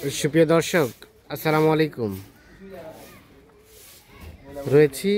সুপ্রিয় দর্শক, আসসালামু আলাইকুম। রয়েছি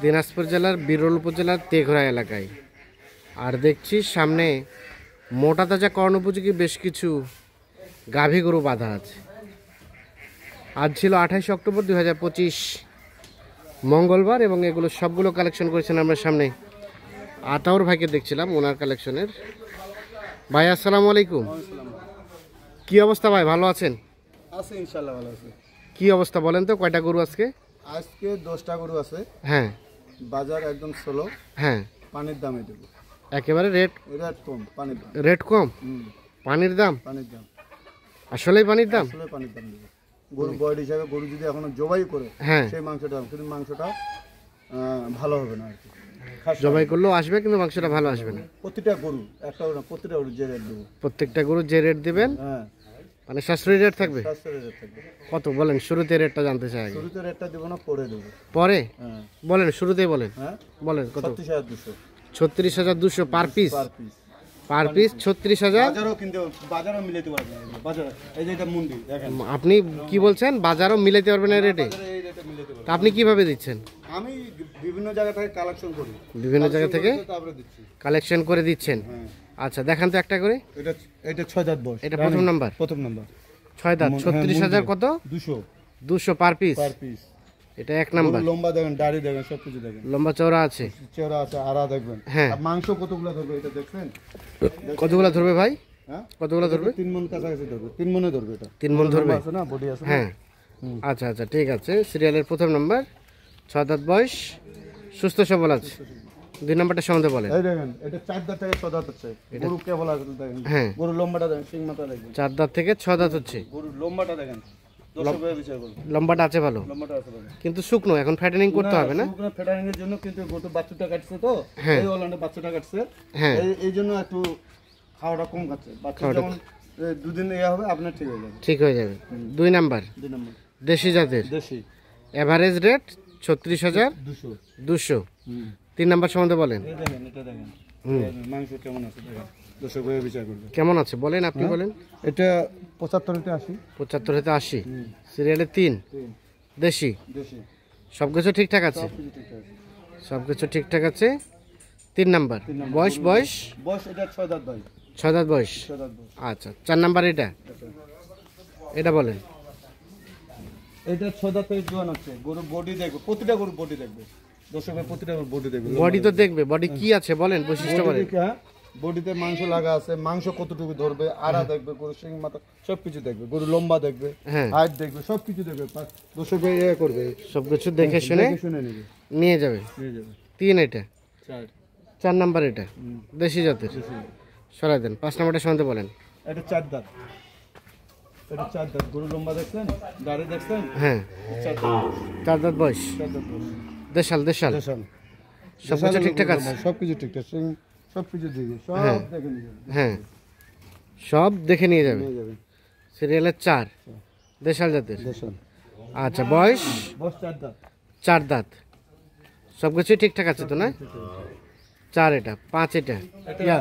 দিনাজপুর জেলার বিরল উপজেলার তেঘরা এলাকায়। আর দেখছি সামনে মোটা তাজা কর্ণোপযোগী বেশ কিছু গাভী গরু বাঁধা আছে। আজ ছিল 28 অক্টোবর 2025 মঙ্গলবার, এবং এগুলো সবগুলো কালেকশন করেছেন আমরা সামনে আতাউর ভাইকে দেখছিলাম, ওনার কালেকশনের। ভাই আসসালামু আলাইকুম। কি অবস্থা ভাই, ভালো আছেন? আছে ইনশাআল্লাহ ভালো আছে। কি অবস্থা বলেন তো, কয়টা গরু আজকে? আজকে 10টা গরু আছে। হ্যাঁ, বাজার একদম স্লো। হ্যাঁ, পানির দামে দেব একেবারে রেট কম। পানির দাম রেট কম। পানির দাম আসলেই পানির দাম। আসলে পানির দাম দেব। গরু বয়ড হিসাবে গরু যদি এখনো জবাই করে, হ্যাঁ, সেই মাংসটা কিন্তু মাংসটা ভালো হবে না আর কি। জবাই করলেও আসবে কিন্তু মাংসটা ভালো আসবে না। প্রতিটা গরু একটা না, প্রতিটা গরু যে রেট দেবো। প্রত্যেকটা গরু যে রেট দিবেন, হ্যাঁ, মানে সাশ্রয়ী রেট থাকবে। সাশ্রয়ী রেট থাকবে। কত বলেন, শুরুতে রেটটা জানতে চাই আগে। শুরুতে রেটটা দেবো না, পরে দেবো। পরে হ্যাঁ বলেন, শুরুতেই বলেন। হ্যাঁ, বলেন কত? 36,200 36,200 per piece. Per piece. Per piece 36,000। বাজারও কিন্তু বাজারও মিলাতে পারবে না। বাজার এই যে এটা মুন্ডি দেখেন। আপনি কি বলছেন, বাজারও মিলাতে পারবেন না রেটে? এই রেটে মিলাতে পারবে। তা আপনি কিভাবে দিচ্ছেন? আমি বিভিন্ন জায়গা থেকে কালেকশন করি। বিভিন্ন জায়গা থেকে তারপরে দিচ্ছি। কালেকশন করে দিচ্ছেন। হ্যাঁ, আচ্ছা, দেখান তো একটা করে। এটা এটা 6 দাঁত বয়স। এটা প্রথম নাম্বার। প্রথম নাম্বার 6 দাঁত। 36,000 কত? 200 পার পিস। Per piece. এটা এক নাম্বার। লম্বা দেখেন, দাড়ি দেখেন, সবকিছু দেখেন। লম্বা চওড়া আছে। চেহারা আছে, আড়া দেখবেন। হ্যাঁ। আর মাংস কতগুলো ধরবে এটা দেখছেন? কতগুলো ধরবে ভাই? হ্যাঁ, কতগুলো ধরবে? 3 মণ কাছাকাছি ধরবে। 3 মণে ধরবে এটা। 3 মণ ধরবে আছে না, বডি আছে না? হ্যাঁ। আচ্ছা আচ্ছা, ঠিক আছে। সিরিয়ালের প্রথম নাম্বার, 6 দাঁত বয়স, সুস্থ সবল আছে। 2 নাম্বারটা সম্বন্ধে বলেন। এই দেখেন, এটা 4 দাঁত থেকে 6 দাঁত হচ্ছে। গরু কেবল আছে দেখেন। হ্যাঁ, গরু লম্বাটা দেখেন, সিং মাথা দেখেন। 4 দাঁত থেকে 6 দাঁত হচ্ছে। গরু লম্বাটা দেখেন। দর্শক ভাই বিচার করুন। লম্বাটা আছে ভালো, লম্বাটা আছে ভালো। কিন্তু শুকনো, এখন ফ্যাটেনিং করতে হবে না? শুকনো ফেটারিং এর জন্য কিন্তু গরু বাচ্চাটা কাটছে তো। হ্যাঁ। এই ওলান্ডে বাচ্চাটা কাটছে। হ্যাঁ, এই জন্য একটু খাওয়াটা কম খাচ্ছে। বাচ্চা যখন 2 দিন ইয়ে হবে আপনার ঠিক হয়ে যাবে। ঠিক হয়ে যাবে। 2 নাম্বার, 2 নম্বর দেশি জাতের, দেশি, এভারেজ রেট 36,200। 200। 3 নাম্বার সম্বন্ধে বলেন। এই দেখেন, এটা দেখেন। মাংস কেমন আছে দেখেন। দর্শক ভাই বিচার করবে। কেমন আছে বলেন, আপনি বলেন। এটা 75 থেকে 80। 75 থেকে 80। সিরিয়ালে 3। দেশি, দেশি, সবকিছু ঠিকঠাক আছে। সবকিছু ঠিক আছে। সবকিছু ঠিকঠাক আছে। 3 নাম্বার, বয়স বয়স এটা 6 দাঁত ভাই। 6 দাঁত বয়স। 6 দাঁত বয়স। আচ্ছা, 4 নাম্বার এটা বলেন। এটা 6 দাঁত থেকে জোয়ান হচ্ছে। গরু বডি দেখবে, প্রতিটা গরু বডি দেখবে। দর্শক ভাই প্রতিটা গরু বডি দেখবে। বডি তো দেখবে, বডি কি আছে বলেন, বৈশিষ্ট্য বলেন। বডিতে মাংস লাগা আছে, মাংস কতটুকু ধরবে, আড়া দেখবে, গরু সিং মাথা সবকিছু দেখবে, গরু লম্বা দেখবে, হ্যাঁ, হাইট দেখবে, সবকিছু দেখবে। দর্শক ভাই ইয়ে করবে, সবকিছু দেখে শুনে শুনে নেবে, নিয়ে যাবে। নিয়ে যাবে। 3 এটা। 4 4 নাম্বার এটা দেশি জাতের, সরাই দেন। 5 নাম্বারটা শুনতে বলেন। এটা 4 দাঁত। এটা 4 দাঁত। গরু লম্বা দেখছেন, দাড়ি দেখছেন? হ্যাঁ, 4 দাঁত। 4 দাঁত বয়স। 4 দাঁত বয়স। দেশাল দেশাল, দেশাল। সবকিছু ঠিকঠাক আছে। সবকিছু ঠিকঠাক, সিং সবকিছু দিবে, হ্যাঁ। সব দেখে নিয়ে যাবে। হ্যাঁ, সব দেখে নিয়ে যাবে। নিয়ে যাবে। সিরিয়ালের 4, দেশাল জাতের। দেশাল। আচ্ছা, বয়স 4 দাঁত। 4 দাঁত, সবকিছু ঠিকঠাক আছে তো না? 4 এটা। 5 এটা। এটা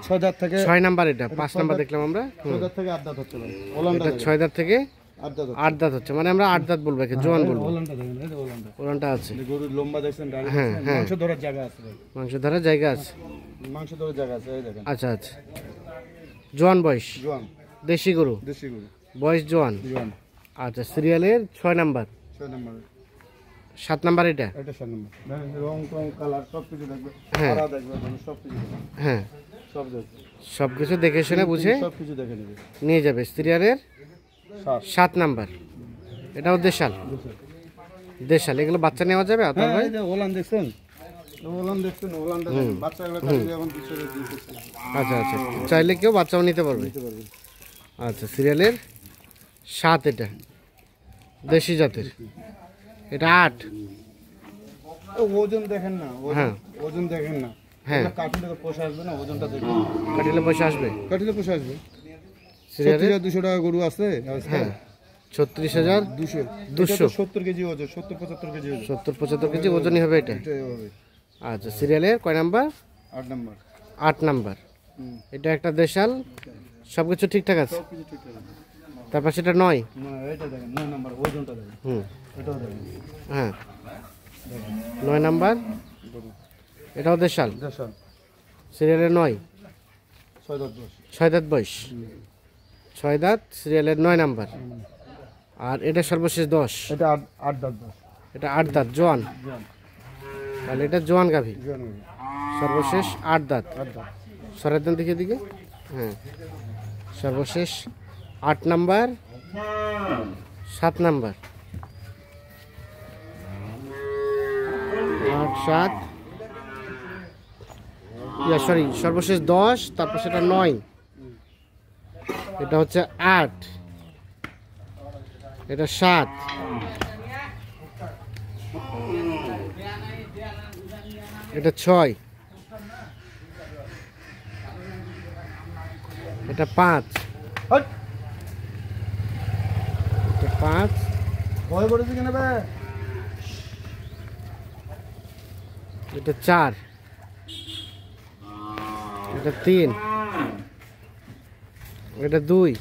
6 দাঁত থেকে 6 নাম্বার এটা। 5 নাম্বার দেখলাম আমরা। 6 দাঁত থেকে 8 দাঁত হচ্ছে ভাই। ওলান্ডা এটা 6 দাঁত থেকে 8 দাঁত। 8 দাঁত হচ্ছে, মানে আমরা 8 দাঁত বলবো, একে জোয়ান বলবো। ওলান্ডা দেখেন, এই যে ওলান্ডা। ওরানটা আছে। গরুর লম্বা দেখছেন, দাড়ি হ্যাঁ, দেখছেন, হ্যাঁ। মাংস ধরার জায়গা আছে ভাই। মাংস ধরার জায়গা আছে। মাংস ধরার জায়গা আছে, এই দেখেন। আচ্ছা আচ্ছা, জোয়ান বয়স, জোয়ান, দেশি গরু, দেশি গরু, বয়স জোয়ান। জোয়ান। আচ্ছা, সিরিয়ালের 6 নাম্বার। 6 নম্বর। 7 নাম্বার এটা। এটা 7 নম্বর। দেখেন রং টং কালার সবকিছু দেখবে, হ্যাঁ। সারা দেখবে, সবকিছু দেখবে, হ্যাঁ, সব দেখবে, সবকিছু দেখে শুনে বুঝে সবকিছু দেখে নেবে। নিয়ে যাবে। সিরিয়ালের 7। 7 নাম্বার, এটাও দেশাল। দেশাল, এগুলো বাচ্চা নেওয়া যাবে আপনার হ্যাঁ, ভাই? এই যে ওলান দেখছেন, ওলান দেখছেন, ওলানটা দেখেন, বাচ্চাগুলো কাটিয়ে এখন পিছনে দিতেছে, আচ্ছা আচ্ছা, চাইলে কেউ বাচ্চাও নিতে পারবে। নিতে পারবে। আচ্ছা, সিরিয়ালের 7 এটা, দেশি জাতের। এটা 8। ওজন দেখেন না, হ্যাঁ। ওজন দেখেন না। হ্যাঁ। এটা কাটিলে তো পোষা আসবে না, ওজনটা দেখবেন। কাটিলে পয়সা আসবে। কাটিলে পোষা আসবে। সিরিয়ালের 200 টাকা গরু আছে। হ্যাঁ, 36,000 200 200 70 কেজি ওজন, 70-75 কেজি ওজন। 70-75 কেজি ওজনই হবে এটা। এটাই হবে। আচ্ছা, সিরিয়ালের কয় নাম্বার? 8 নম্বর। 8 নাম্বার। এটা একটা দেশাল, সবকিছু ঠিকঠাক আছে। সবকিছু ঠিক আছে। তারপর সেটা 9। এটা দেখেন 9 নাম্বার ওজনটা দেখেন। এটাও দেখেন। হ্যাঁ 9 নাম্বার, এটাও দেশাল, দেশাল সিরিয়ালের 9, 6 দাঁত বয়স। 6 দাঁত বয়স, 6 দাঁত সিরিয়ালের 9 নাম্বার। আর এটা সর্বশেষ 10, এটা 8 দাঁত বয়স। এটা 8 দাঁত জোয়ান, জোয়ান তাহলে এটা জোয়ান গাভী, জোয়ান সর্বশেষ 8 দাঁত। 8 দাঁত। সরের দেন দিকে দিকে, হ্যাঁ সর্বশেষ 8 নাম্বার, 7 নাম্বার, 8 7, সরি সর্বশেষ 10, তারপর সেটা 9, এটা হচ্ছে 8, এটা 7, এটা 6, এটা 5, হট এটা 5, ভয় করেছে কেন বে? এটা 4, এটা 3, এটা 2,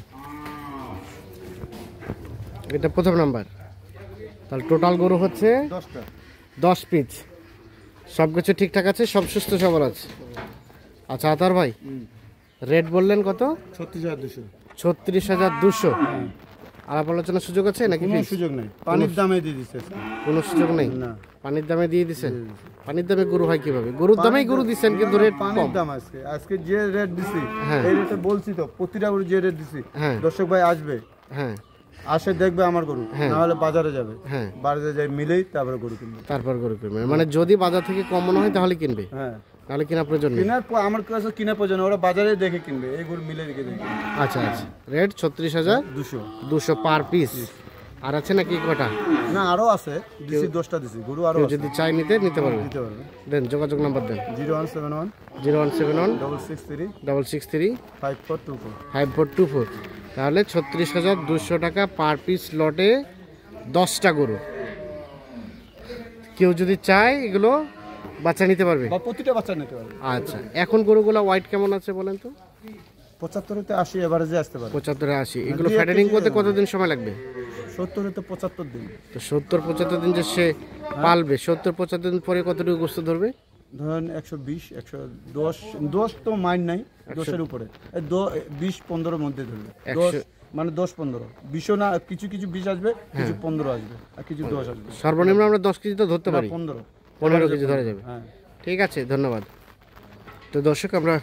এটা প্রথম নাম্বার। তাহলে টোটাল গরু হচ্ছে 10টা। 10 পিস। সব কিছু ঠিকঠাক আছে, সব সুস্থ সবল আছে। আচ্ছা আতার ভাই, রেট বললেন কত? 36,200। 36,200। আলাপ আলোচনার সুযোগ আছে নাকি? কোনো সুযোগ নাই, পানির দামে দিয়ে দিচ্ছে। কোনো সুযোগ নেই? না, পানির দামে দিয়ে দিছেন? পানির দামে গরু হয় কিভাবে? গরুর দামেই গরু দিচ্ছেন কিন্তু রেট পানির কম। দাম আজকে আজকে যে রেট দিছি হ্যাঁ। এই রেটে বলছি তো, প্রতিটা গরু যে রেট দিছি। হ্যাঁ দর্শক ভাই আসবে, হ্যাঁ আসে দেখবে আমার গরু, হ্যাঁ। না হলে বাজারে যাবে, হ্যাঁ, বাজারে যাই মিলেই তারপরে গরু কিনবে। তারপর গরু কিনবে। মানে যদি বাজার থেকে কম মনে হয় তাহলে কিনবে, হ্যাঁ, তাহলে কিনা প্রয়োজন নেই। আমার কাছে কিনা প্রয়োজন, ওরা বাজারে দেখে কিনবে, এই গরু মিলে রেখে দেখে। আচ্ছা আচ্ছা, রেট 36,200 পার পিস। আর আছে নাকি কটা? না, আরো আছে, দিছি 10টা দিছি গরু, আরো কেউ আছে। যদি চাই নিতে পারবে? দিতে পারবে। দেন যোগাযোগ নাম্বার দেন। 0171 0171 663 663 5424। 5424। তাহলে 36,200 টাকা পার পিস লটে 10টা গরু। কেউ যদি চায় এগুলো বাচ্চা নিতে পারবে? বা প্রতিটা বাচ্চা নিতে পারবে। আচ্ছা, এখন গরুগুলো ওয়াইট কেমন আছে বলেন তো? 75 তে 80 এভারেজে আসতে পারে। 75 80। এগুলো ফ্যাটেনিং করতে কতদিন সময় লাগবে? 70 তে 75 দিন। তো 70-75 দিন যে সে পালবে, 70-75 দিন পরে কতটুকু গোস্ত ধরবে? ধরেন 120 110 10 তো মাইন নাই, 10 এর উপরে 20-15 মধ্যে ধরবে। 10 মানে 10-15, 20 না, কিছু কিছু 20 আসবে, কিছু 15 আসবে, আর কিছু 10 আসবে। সর্বনিম্ন আমরা 10 কেজি তো ধরতে পারি, 15 কেজি ধরা যাবে। হ্যাঁ, ঠিক আছে, ধন্যবাদ। তো দর্শক, আমরা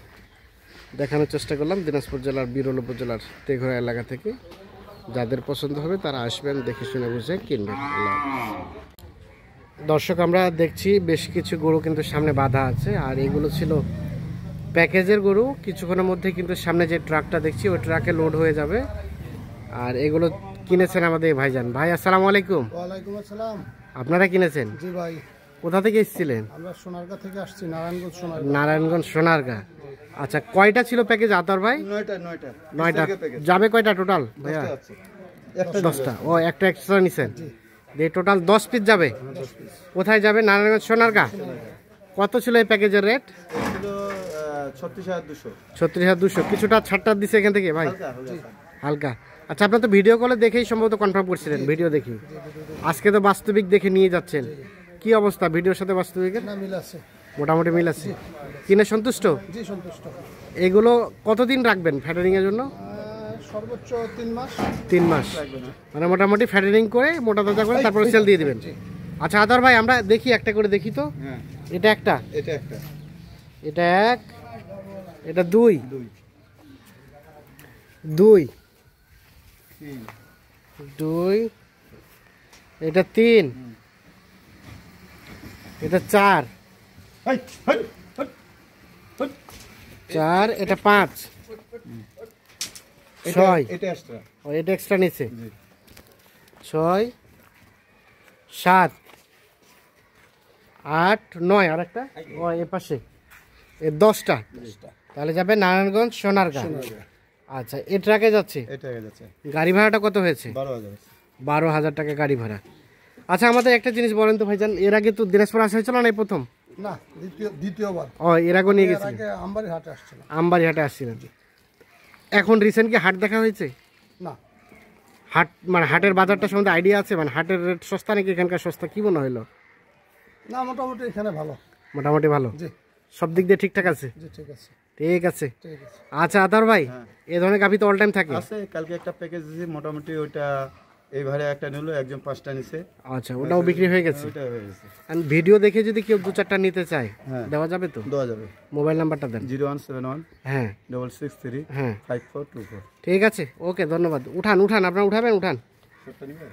দেখানোর চেষ্টা করলাম দিনাজপুর জেলার বিরল উপজেলার তেঘরা এলাকা থেকে। যাদের পছন্দ হবে তারা আসবেন, দেখে শুনে বুঝে কিনবেন। আল্লাহ হাফেজ। দর্শক, আমরা দেখছি বেশ কিছু গরু কিন্তু সামনে বাঁধা আছে, আর এগুলো ছিল প্যাকেজের গরু। কিছুক্ষণের মধ্যে কিন্তু সামনে যে ট্রাকটা দেখছি ওই ট্রাকে লোড হয়ে যাবে। আর এগুলো কিনেছেন আমাদের ভাইজান। ভাই আসসালামু আলাইকুম। ওয়ালাইকুম আসসালাম। আপনারা কিনেছেন? জি ভাই, কোথা থেকে এসেছিলেন? আমরা সোনারগাঁ থেকে আসছি, নারায়ণগঞ্জ সোনারগাঁ। নারায়ণগঞ্জ সোনারগাঁ। আচ্ছা, কয়টা ছিল প্যাকেজ আতর ভাই? 9টা। যাবে কয়টা টোটাল ভাইয়া? 10টা। ও, একটা এক্সট্রা নিছেন, দিয়ে টোটাল 10 পিস যাবে। কোথায় যাবে? নারায়ণগঞ্জ সোনারগাঁ। কত ছিল এই প্যাকেজের রেট? 36,200। 36,200। কিছুটা ছাড়টা দিছে এখান থেকে ভাই, হালকা। আচ্ছা, আপনার তো ভিডিও কলে দেখেই সম্ভবত কনফার্ম করছিলেন, ভিডিও দেখি। আজকে তো বাস্তবিক দেখে নিয়ে যাচ্ছেন, কি অবস্থা ভিডিওর সাথে বাস্তবিকের? না, মিল আছে, মোটামুটি মিল আছে। কিনে সন্তুষ্ট? জি সন্তুষ্ট। এগুলো কতদিন রাখবেন ফ্যাটারিং এর জন্য? সর্বোচ্চ 3 মাস। 3 মাস, মানে মোটামুটি ফ্যাটারিং করে মোটা তাজা করে তারপরে সেল দিয়ে দিবেন। আচ্ছা আদার ভাই, আমরা দেখি একটা করে দেখি তো। হ্যাঁ, এটা একটা, এটা একটা, এটা 1, এটা 2 2 2, এটা 3, এটা 4 হাই হাই 4, এটা 5 6, এটা এক্সট্রা। ও এটা এক্সট্রা নিচ্ছে। 6 7 8 9, আর একটা ও এ পাশে, এ 10টা। তাহলে যাবে নারায়ণগঞ্জ সোনারগাঁ। আচ্ছা, এ ট্রাকে যাচ্ছে। এটা হয়ে যাচ্ছে গাড়ি ভাড়াটা কত হয়েছে? 12,000। 12,000 টাকা গাড়ি ভাড়া। আচ্ছা, আমাদের একটা জিনিস বলেন তো ভাইজান, এর আগে তো দিনাজপুর আসা হয়েছিল না এই প্রথম? না, দ্বিতীয়বার। ও, এর আগেও নিয়ে গেছিলেন? আগে আমবাড়ি হাটে আসছিলাম। আমবাড়ি হাটে আসছিলেন। এখন রিসেন্ট কি হাট দেখা হয়েছে? না, হাট মানে হাটের বাজারটা সম্বন্ধে আইডিয়া আছে, মানে হাটের রেট সস্তা নাকি এখানকার সস্তা, কি মনে হলো? না মোটামুটি এখানে ভালো। মোটামুটি ভালো, জি সব দিক দিয়ে ঠিকঠাক আছে। জি ঠিক আছে ঠিক আছে। ঠিক আছে। আচ্ছা আতার ভাই, এই ধরনের গাভী তো অল টাইম থাকে? আছে, কালকে একটা প্যাকেজ দিয়েছি, মোটামুটি ওইটা এই ভারে একটা নিলো, একজন 5টা নিছে। আচ্ছা, ওটাও বিক্রি হয়ে গেছে। ওইটা হয়ে গেছে। আর ভিডিও দেখে যদি কেউ 2-4টা নিতে চায় হ্যাঁ। দেওয়া যাবে তো? দেওয়া যাবে। মোবাইল নাম্বারটা দেন। 0171 হ্যাঁ 663 হ্যাঁ 5424। ঠিক আছে, ওকে ধন্যবাদ। উঠান উঠান, আপনারা উঠাবেন, উঠান। সত্তর নিবে?